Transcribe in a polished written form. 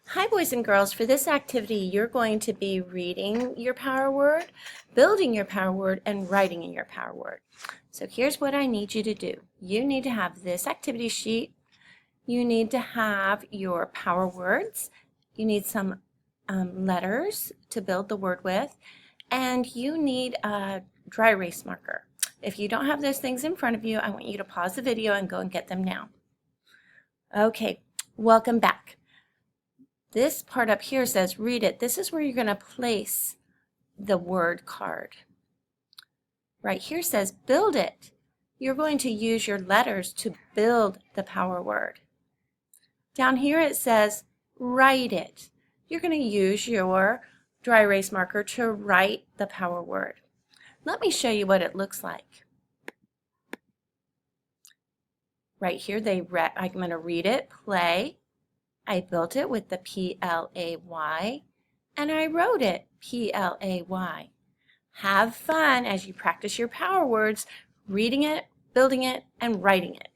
Hi, boys and girls. For this activity, you're going to be reading your power word, building your power word, and writing in your power word. So here's what I need you to do. You need to have this activity sheet. You need to have your power words. You need some letters to build the word with, and you need a dry erase marker. If you don't have those things in front of you, I want you to pause the video and go and get them now. Okay, welcome back. This part up here says read it. This is where you're going to place the word card. Right here says build it. You're going to use your letters to build the power word. Down here it says write it. You're going to use your dry erase marker to write the power word. Let me show you what it looks like. Right here I'm going to read it, play. I built it with the P-L-A-Y, and I wrote it, P-L-A-Y. Have fun as you practice your power words, reading it, building it, and writing it.